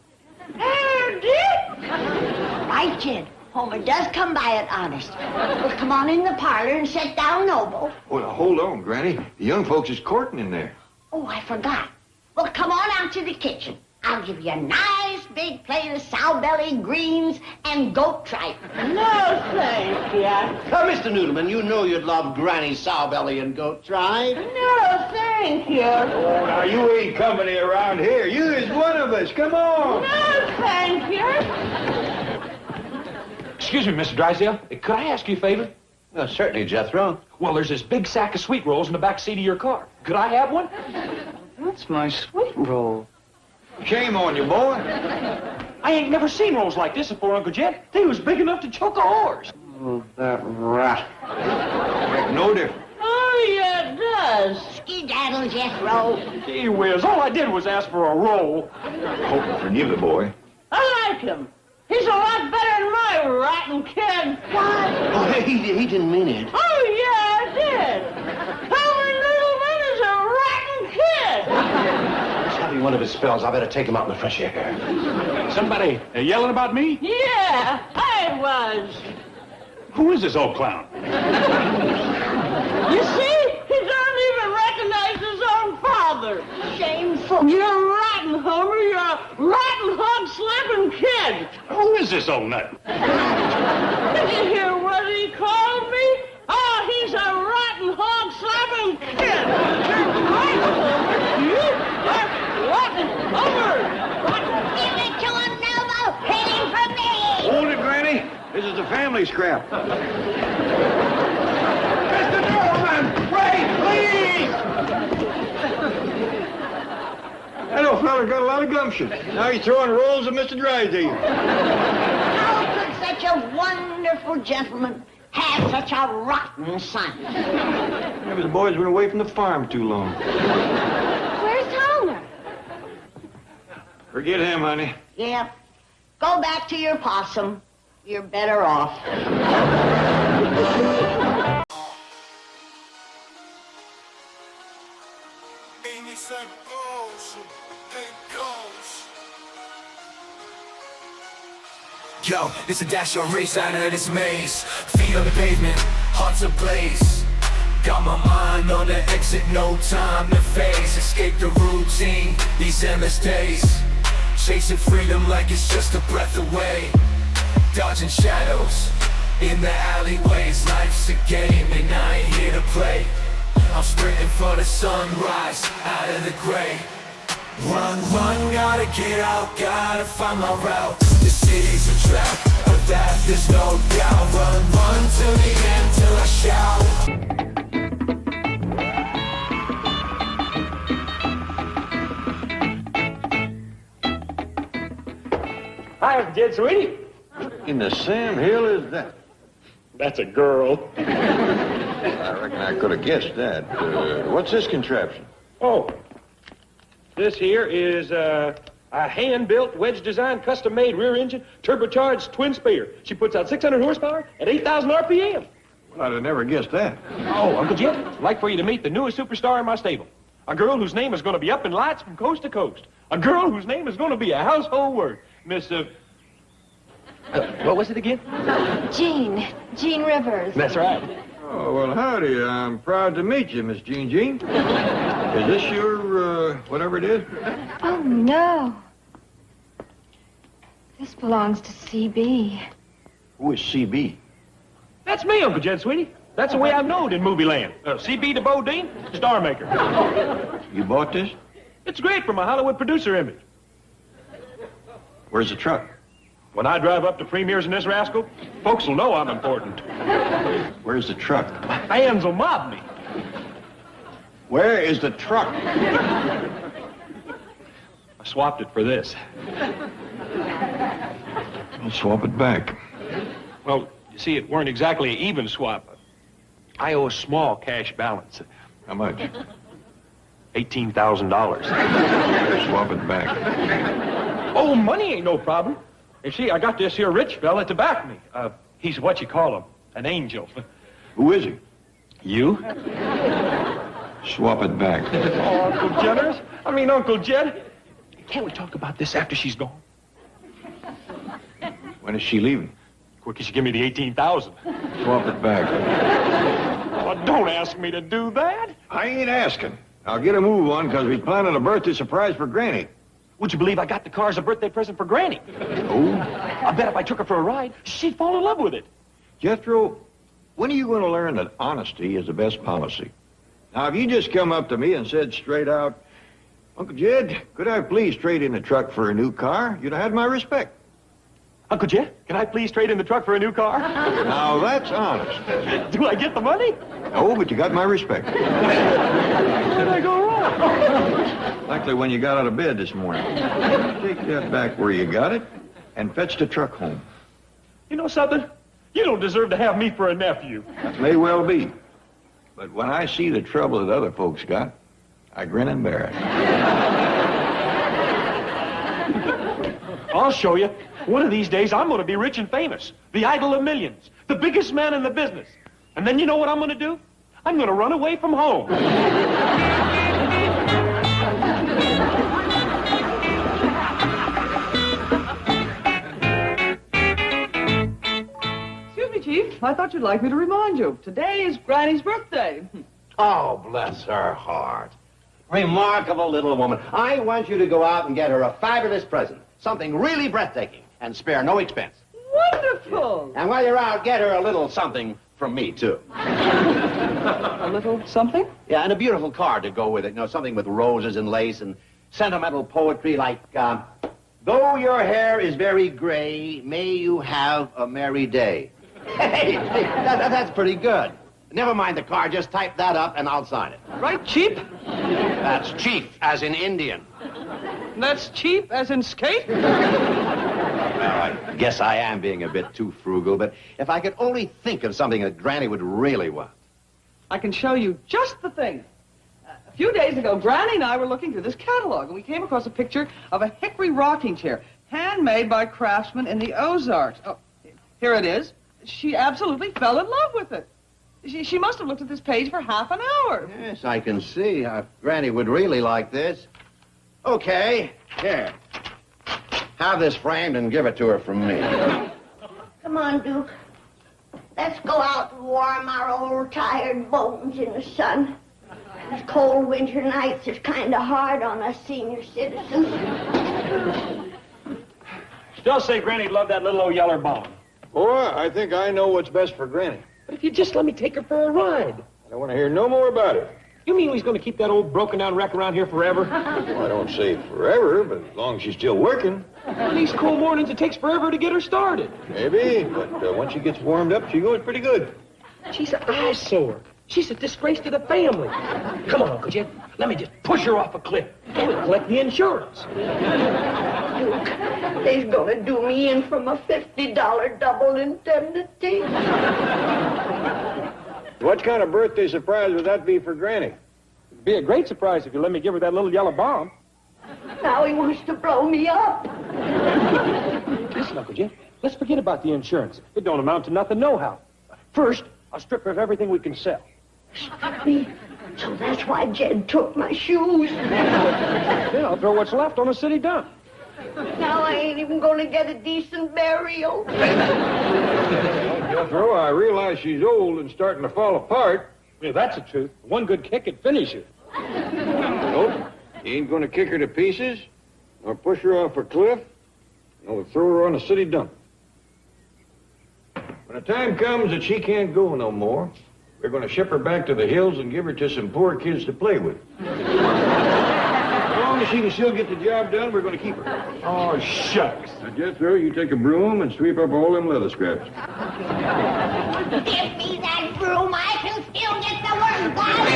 Right, kid. Homer does come by it honest. Well, come on in the parlor and sit down, Noble. Well, now, hold on, Granny. The young folks is courting in there. Oh, I forgot. Well, come on out to the kitchen. I'll give you a nice big plate of sow belly, greens, and goat tripe. No, thank you. Come, Mr. Noodleman, you know you'd love Granny's sow belly and goat tripe. No, thank you. Oh, now, you ain't company around here. You is one of us. Come on. No, thank you. Excuse me, Mr. Drysdale. Could I ask you a favor? Certainly, Jethro. Well, there's this big sack of sweet rolls in the back seat of your car. Could I have one? That's my sweet roll. Shame on you, boy. I ain't never seen rolls like this before, Uncle Jed. They was big enough to choke a horse. Oh, that rat. Make no difference. Oh, yeah, it does. Skedaddle, Jethro. Gee whiz, all I did was ask for a roll. Hope forgive the boy. I like him. He's a lot better than my rotten kid. What? Oh, he didn't mean it. Oh, yeah, I did. Howard Littleman is a rotten kid. He's having one of his spells. I better take him out in the fresh air. Somebody yelling about me? Yeah, I was. Who is this old clown? You see? He doesn't even recognize his own father. Shameful. You're rotten, Homer. You're a rotten, hog-slapping kid. Who is this old nut? Did you hear what he called me? Oh, he's a rotten, hog-slapping kid. You're rotten, Homer. You are rotten, Homer. Give it to him, Novo. Hit him from me. Hold it, Granny. This is a family scrap. Mr. Doorman, wait, please! That old fella got a lot of gumption. Now he's throwing rolls of Mr. Drysdale. How could such a wonderful gentleman have such a rotten son? Maybe the boy's been away from the farm too long. Where's Homer? Forget him, honey. Yeah. Go back to your possum. You're better off. Yo, it's a dash or race out of this maze. Feet on the pavement, hearts ablaze. Got my mind on the exit, no time to phase. Escape the routine, these endless days. Chasing freedom like it's just a breath away. Dodging shadows in the alleyways. Life's a game and I ain't here to play. I'm sprinting for the sunrise out of the gray. Run, run, gotta get out, gotta find my route. The city's a trap, but that there's no doubt. Run, run till the end, till I shout. Hi, Jed, sweetie. In the Sam Hill is that? That's a girl. I reckon I could have guessed that. What's this contraption? Oh, this here is a hand-built, wedge-designed, custom-made rear-engine, turbocharged twin spear. She puts out 600 horsepower at 8,000 RPM. Well, I'd have never guessed that. Oh, Uncle Jed, I'd like for you to meet the newest superstar in my stable. A girl whose name is going to be up in lights from coast to coast. A girl whose name is going to be a household word. Miss, what was it again? Jean Rivers. That's right. Oh, well, howdy. I'm proud to meet you, Miss Jean Jean. Is this your, whatever it is? Oh, no. This belongs to CB. Who is CB? That's me, Uncle Jed, sweetie. That's the way I'm known in movie land. CB de Bodine, star maker. You bought this? It's great for my Hollywood producer image. Where's the truck? When I drive up to premieres in this rascal, folks will know I'm important. Where's the truck? My fans will mob me. Where is the truck? I swapped it for this. I'll swap it back. Well, you see, it weren't exactly an even swap. I owe a small cash balance. How much? $18,000. Swap it back. Oh, money ain't no problem. You see, I got this here rich fella to back me. He's what you call him, an angel. Who is he? You? Swap it back. Oh, Uncle Generous. Uncle Jed. Can't we talk about this after she's gone? When is she leaving? Quick as you give me the $18,000. Swap it back. Oh, don't ask me to do that. I ain't asking. I'll get a move on because we're planning a birthday surprise for Granny. Would you believe I got the car as a birthday present for Granny? Oh? I bet if I took her for a ride, she'd fall in love with it. Jethro, when are you going to learn that honesty is the best policy? Now, if you just come up to me and said straight out, Uncle Jed, could I please trade in the truck for a new car? You'd have had my respect. Uncle Jed, can I please trade in the truck for a new car? Now, that's honest. Do I get the money? No, but you got my respect. Where did I go wrong? Likely when you got out of bed this morning. Take that back where you got it and fetch the truck home. You know something? You don't deserve to have me for a nephew. That may well be. But when I see the trouble that other folks got, I grin and bear it. I'll show you. One of these days, I'm going to be rich and famous. The idol of millions. The biggest man in the business. And then you know what I'm going to do? I'm going to run away from home. Excuse me, Chief. I thought you'd like me to remind you. Today is Granny's birthday. Oh, bless her heart. Remarkable little woman. I want you to go out and get her a fabulous present. Something really breathtaking. And spare no expense. Wonderful. And while you're out, get her a little something from me, too. A little something? Yeah, and a beautiful card to go with it. You know, something with roses and lace and sentimental poetry like, though your hair is very gray, may you have a merry day. Hey, that's pretty good. Never mind the card, just type that up and I'll sign it. Right, Chief? That's chief, as in Indian. That's cheap as in skate? Well, I guess I am being a bit too frugal, but if I could only think of something that Granny would really want. I can show you just the thing. A few days ago, Granny and I were looking through this catalog, and we came across a picture of a hickory rocking chair, handmade by craftsmen in the Ozarks. Oh, here it is. She absolutely fell in love with it. She must have looked at this page for half an hour. Yes, I can see how Granny would really like this. Okay, here. Have this framed and give it to her from me. Come on, Duke. Let's go out and warm our old tired bones in the sun. These cold winter nights is kind of hard on us senior citizens. Still say Granny'd love that little old yeller bomb. Boy, I think I know what's best for Granny. But if you just let me take her for a ride. I don't want to hear no more about it. You mean he's going to keep that old broken-down wreck around here forever? Well, I don't say forever, but as long as she's still working. On these cold mornings, it takes forever to get her started. Maybe, but once she gets warmed up, she goes pretty good. She's an eyesore. She's a disgrace to the family. Come on, Uncle Jed. Let me just push her off a cliff. We'll collect the insurance. Duke, they's gonna do me in from a $50 double indemnity. What kind of birthday surprise would that be for Granny? It'd be a great surprise if you let me give her that little yellow bomb. Now he wants to blow me up. Listen, Uncle Jed, let's forget about the insurance. It don't amount to nothing nohow. First, I'll strip her of everything we can sell. Strip me? So that's why Jed took my shoes. Yeah, I'll throw what's left on a city dump. Now I ain't even gonna get a decent burial. Jethro, I realize she's old and starting to fall apart. Yeah, that's the truth. One good kick would finish her. Nope. You ain't gonna kick her to pieces, or push her off a cliff, or throw her on a city dump. When the time comes that she can't go no more, we're gonna ship her back to the hills and give her to some poor kids to play with. As long as she can still get the job done, we're gonna keep her. Oh, shucks. Now, Jethro, you take a broom and sweep up all them leather scraps. Give me that broom, I can still get the work done.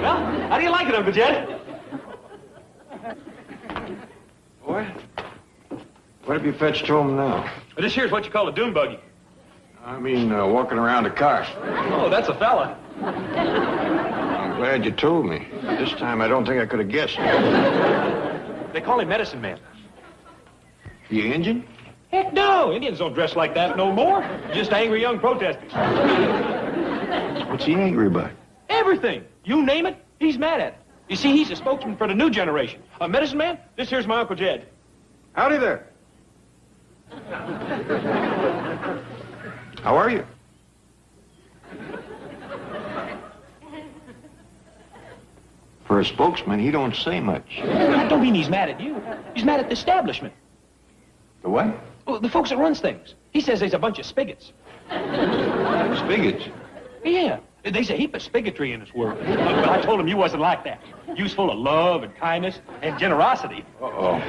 Well, how do you like it, Uncle Jed? Boy, what have you fetched home now? This here's what you call a dune buggy. I mean, walking around a car. Oh, that's a fella. I'm glad you told me. This time I don't think I could have guessed. They call him Medicine Man. The Indian? Heck no! Indians don't dress like that no more. Just angry young protesters. What's he angry about? Everything. You name it, he's mad at it. You see, he's a spokesman for the new generation. A Medicine Man, this here's my Uncle Jed. Howdy there. How are you? For a spokesman, he don't say much. That don't mean he's mad at you. He's mad at the establishment. The what? Well, the folks that runs things. He says there's a bunch of spigots. Spigots? Yeah. There's a heap of spigotry in this world. But I told him you wasn't like that. You was full of love and kindness and generosity. Uh-oh.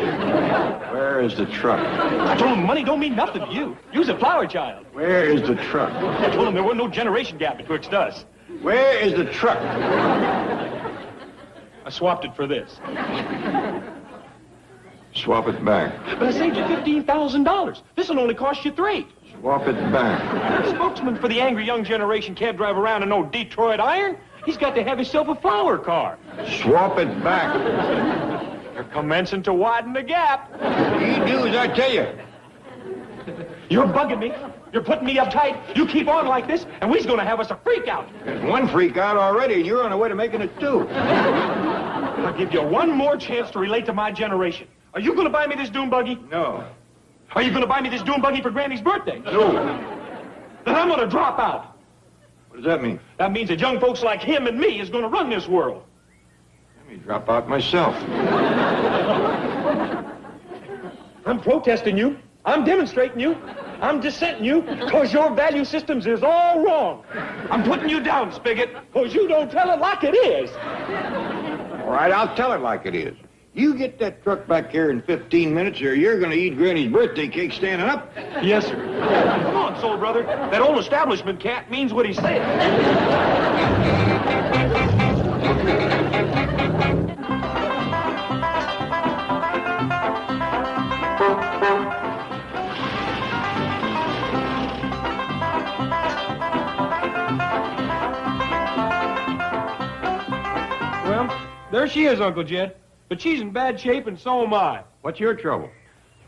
Where is the truck? I told him money don't mean nothing to you. You was a flower child. Where is the truck? I told him there wasn't no generation gap betwixt us. Where is the truck? I swapped it for this. Swap it back. But I saved you $15,000. This will only cost you $3. Swap it back. The spokesman for the angry young generation can't drive around in no Detroit iron. He's got to have himself a flower car. Swap it back. They're commencing to widen the gap. You do as I tell you. You're bugging me. You're putting me uptight. You keep on like this, and we's gonna have us a freak out. There's one freak out already, and you're on the way to making it two. I'll give you one more chance to relate to my generation. Are you gonna buy me this dune buggy? No. Are you gonna buy me this dune buggy for Granny's birthday? No. Then I'm gonna drop out. What does that mean? That means that young folks like him and me is gonna run this world. Let me drop out myself. I'm protesting you. I'm demonstrating you. I'm dissenting you because your value systems is all wrong. I'm putting you down, Spigot, because you don't tell it like it is. All right, I'll tell it like it is. You get that truck back here in 15 minutes, or you're going to eat Granny's birthday cake standing up. Yes, sir. Come on, soul brother. That old establishment cat means what he said. Well, there she is, Uncle Jed. But she's in bad shape, and so am I. What's your trouble?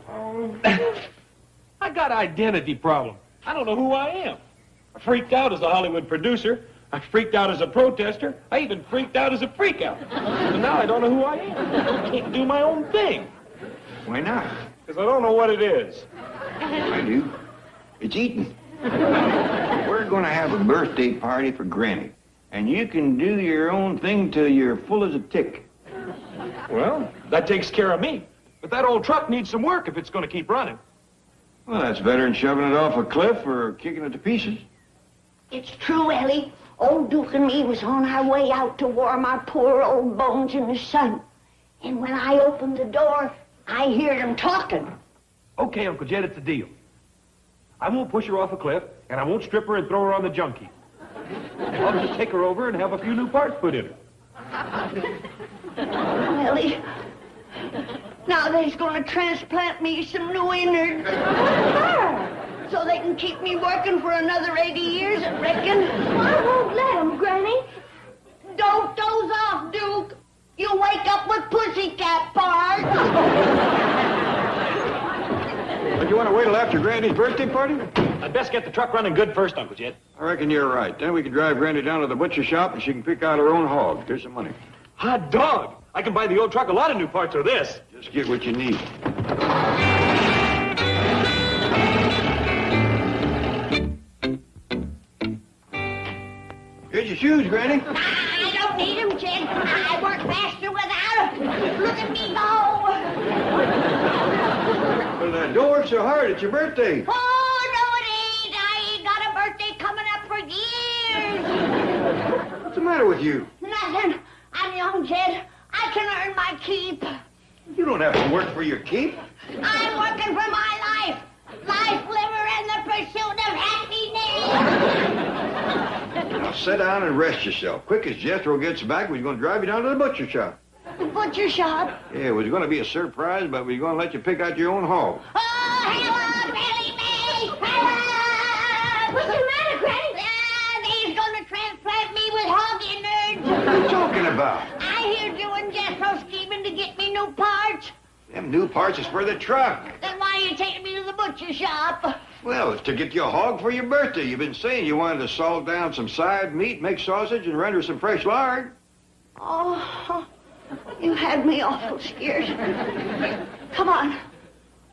I got identity problem. I don't know who I am. I freaked out as a Hollywood producer. I freaked out as a protester. I even freaked out as a freakout. And now I don't know who I am. I can't do my own thing. Why not? Because I don't know what it is. I do. It's eating. We're going to have a birthday party for Granny. And you can do your own thing till you're full as a tick. Well, that takes care of me. But that old truck needs some work if it's going to keep running. Well, that's better than shoving it off a cliff or kicking it to pieces. It's true, Ellie. Old Duke and me was on our way out to warm our poor old bones in the sun. And when I opened the door, I heard them talking. Okay, Uncle Jed, it's a deal. I won't push her off a cliff, and I won't strip her and throw her on the junkie. I'll just take her over and have a few new parts put in her. Ellie, now they's going to transplant me some new innards. So they can keep me working for another 80 years, I reckon. I won't let them, Granny. Don't doze off, Duke. You'll wake up with pussycat parts. But you want to wait till after Granny's birthday party? I'd best get the truck running good first, Uncle Jed. I reckon you're right. Then we can drive Granny down to the butcher shop and she can pick out her own hog. Here's some money. Hot dog! I can buy the old truck a lot of new parts of this. Just get what you need. Here's your shoes, Granny. I don't need them, Jed. I work faster without them. Look at me go. Well, then, don't work so hard. It's your birthday. Oh, no, it ain't. I ain't got a birthday coming up for years. What's the matter with you? Nothing. I'm young, Jed. I can earn my keep. You don't have to work for your keep. I'm working for my life. Life, liver, and the pursuit of happiness. Now, sit down and rest yourself. Quick as Jethro gets back, we're going to drive you down to the butcher shop. The butcher shop? Yeah, it was going to be a surprise, but we're going to let you pick out your own hog. Oh, hello, Billy May! Hello! What's the matter, Granny? They's going to transplant me with hog innards. What are you talking about? I hear you and Jethro scheming to get me new parts. Them new parts is for the truck. Then why are you taking me to the butcher shop? Well, it's to get you a hog for your birthday. You've been saying you wanted to salt down some side meat, make sausage, and render some fresh lard. Oh, you had me awful scared. Come on.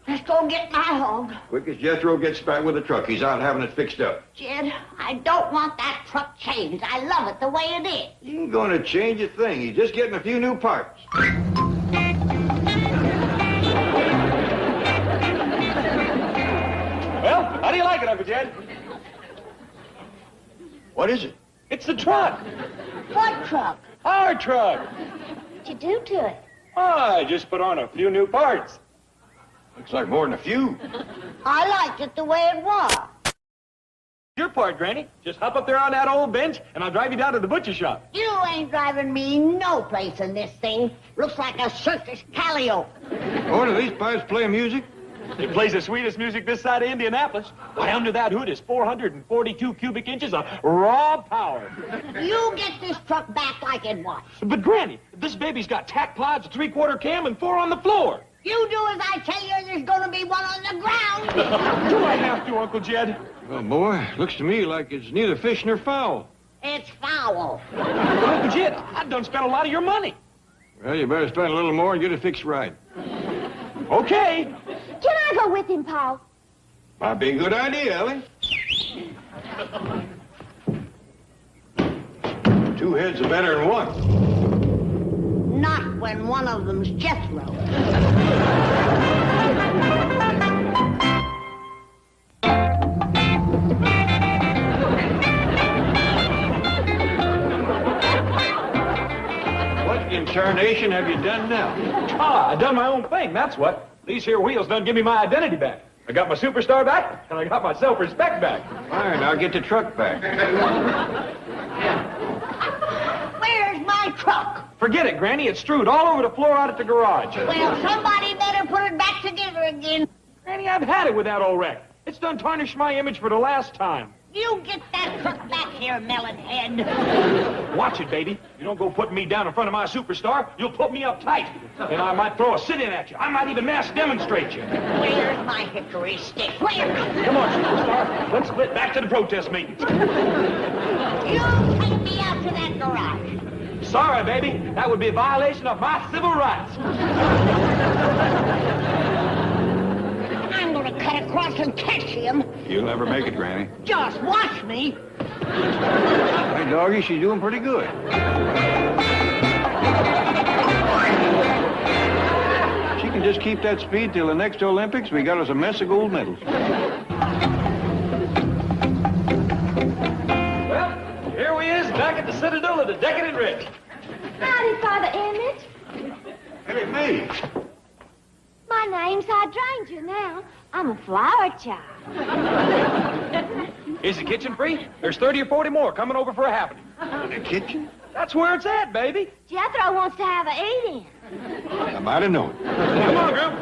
Let's go get my hog. Quick as Jethro gets back with the truck. He's out having it fixed up. Jed, I don't want that truck changed. I love it the way it is. You ain't going to change a thing. He's just getting a few new parts. Well, how do you like it, Uncle Jed? What is it? It's the truck. What truck? Our truck. What'd you do to it? I just put on a few new parts. Looks like more than a few. I liked it the way it was. Your part, Granny. Just hop up there on that old bench, and I'll drive you down to the butcher shop. You ain't driving me no place in this thing. Looks like a circus calliope. Oh, do these pipes play music? It plays the sweetest music this side of Indianapolis. Why, under that hood is 442 cubic inches of raw power. You get this truck back like it was. But, Granny, this baby's got tack plods, a 3/4 cam, and 4 on the floor. You do as I tell you, there's gonna be one on the ground. Do I have to, Uncle Jed? Well, boy, looks to me like it's neither fish nor fowl. It's foul. But, Uncle Jed, I done spent a lot of your money. Well, you better spend a little more and get it fixed right. Okay. Can I go with him, Paul? Might be a good idea, Ellie. 2 heads are better than one. Not when one of them's Jethro. What in tarnation have you done now? I done my own thing, that's what. These here wheels done give me my identity back. I got my superstar back, and I got my self-respect back. Fine, I'll get the truck back. Where's my truck? Forget it, Granny. It's strewed all over the floor out at the garage. Well, somebody better put it back together again. Granny, I've had it with that old wreck. It's done tarnished my image for the last time. You get that truck back here, melonhead. Watch it, baby. You don't go putting me down in front of my superstar, you'll put me up tight. And I might throw a sit-in at you. I might even mass demonstrate you. Where's my hickory stick? Where? Come on, superstar. Let's split back to the protest meetings. You take me out to that garage. Sorry, baby. That would be a violation of my civil rights. I'm gonna cut across and catch him. You'll never make it, Granny. Just watch me. Hey, doggy, she's doing pretty good. She can just keep that speed till the next Olympics. We got us a mess of gold medals. Well, here we is, back at the Citadel of the Decadent Rich. Howdy, Father Emmett. Hey, me. My name's Hydrangea now. I'm a flower child. Is the kitchen free? There's 30 or 40 more coming over for a happening. In the kitchen? That's where it's at, baby. Jethro wants to have a eat-in. I might have known. Come on, group.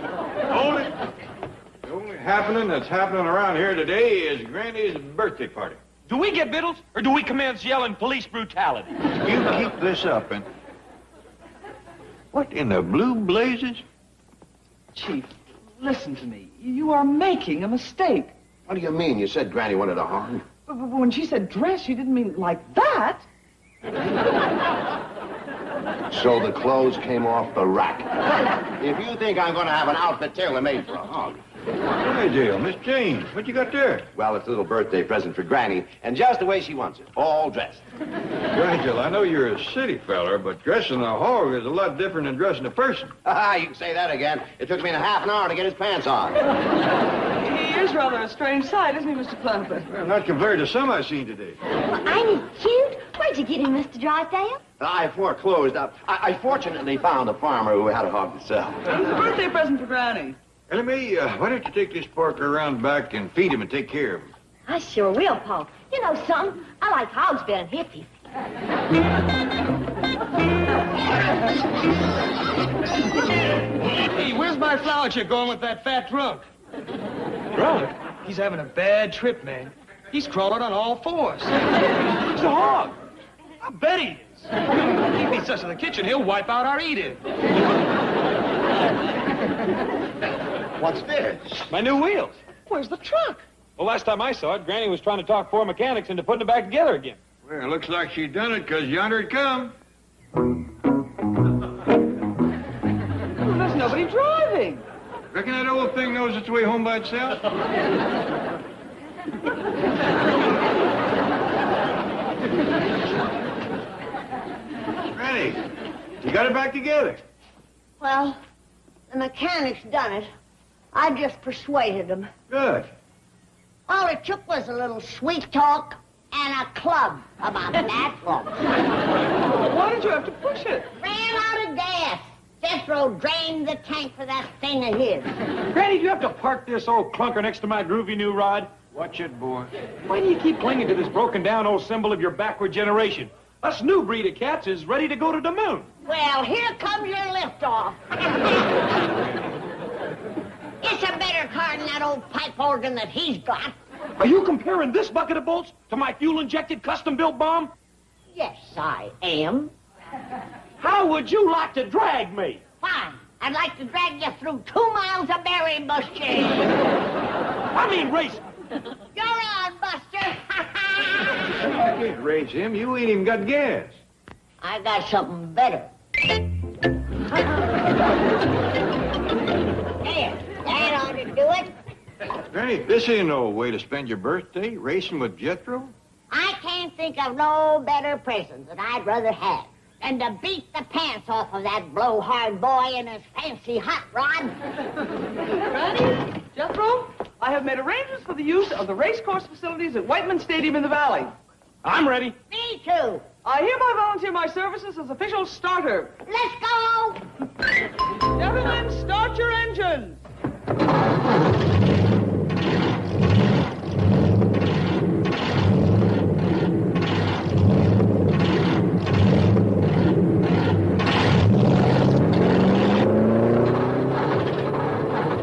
Hold it. The only happening that's happening around here today is Granny's birthday party. Do we get victuals, or do we commence yelling police brutality? You keep this up and... What in the blue blazes? Chief, listen to me. You are making a mistake. What do you mean? You said Granny wanted a hog. But when she said dress, she didn't mean like that. So the clothes came off the rack. If you think I'm going to have an outfit tailor-made for a hog. Hey, Dale, Miss Jane, what you got there? Well, it's a little birthday present for Granny, and just the way she wants it, all dressed. Nigel, I know you're a city feller, but dressing a hog is a lot different than dressing a person. You can say that again. It took me a half an hour to get his pants on. He is rather a strange sight, isn't he, Mr. Clampett? Well, not compared to some I've seen today. Well, ain't he cute? Where'd you get him, Mr. Drysdale? I foreclosed. I fortunately found a farmer who had a hog to sell. It's a birthday present for Granny. Ellie, why don't you take this Parker around back and feed him and take care of him? I sure will, Paul. You know something? I like hogs better than hippies. Hey, where's my flower chick going with that fat drunk? Drunk? He's having a bad trip, man. He's crawling on all fours. It's a hog. I bet he is. If he beats us in the kitchen, he'll wipe out our eat-in. What's this? My new wheels. Where's the truck? Well, last time I saw it, Granny was trying to talk 4 mechanics into putting it back together again. Well, it looks like she done it, because yonder it come. Well, there's nobody driving. Reckon that old thing knows its way home by itself? Granny, you got it back together. Well, the mechanic's done it. I just persuaded him. Good. All it took was a little sweet talk and a club about that long. Why did you have to push it? Ran out of gas. Jethro drained the tank for that thing of his. Granny, do you have to park this old clunker next to my groovy new rod? Watch it, boy. Why do you keep clinging to this broken-down old symbol of your backward generation? Us new breed of cats is ready to go to the moon. Well, here comes your liftoff. It's a better car than that old pipe organ that he's got. Are you comparing this bucket of bolts to my fuel-injected, custom-built bomb? Yes, I am. How would you like to drag me? Fine. I'd like to drag you through 2 miles of berry bushes. I mean racing. You're on, Buster. You can't race him. You ain't even got gas. I got something better. There, that ought to do it. Granny, this ain't no way to spend your birthday, racing with Jethro. I can't think of no better present that I'd rather have than to beat the pants off of that blowhard boy in his fancy hot rod. Granny, Jethro, I have made arrangements for the use of the racecourse facilities at Whiteman Stadium in the Valley. I'm ready. Me too. I hereby volunteer my services as official starter. Let's go. Gentlemen, start your engines.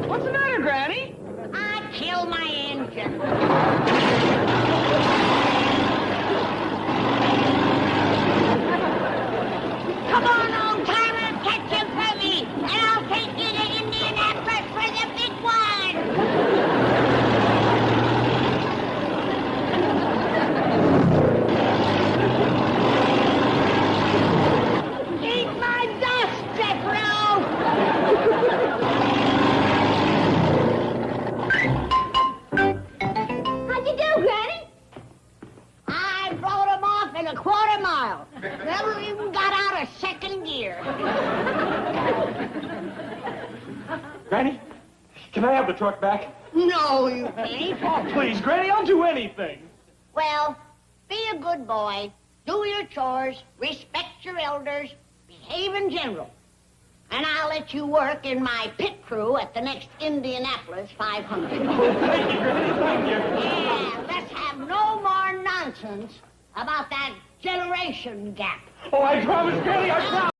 What's the matter, Granny? I killed my engine. Come on, old timer, catch him for me, and I'll take you to Indianapolis for the big one. Eat my dust, Jethro. How'd you do, Granny? I brought him off in a quarter mile. Never even got out of second gear. Granny, can I have the truck back? No, you ain't. Oh, please, Granny, I'll do anything. Well, be a good boy, do your chores, respect your elders, behave in general. And I'll let you work in my pit crew at the next Indianapolis 500. Thank you, Granny, thank you. Yeah, let's have no more nonsense about that generation gap. Oh, I promise, Granny, I promise.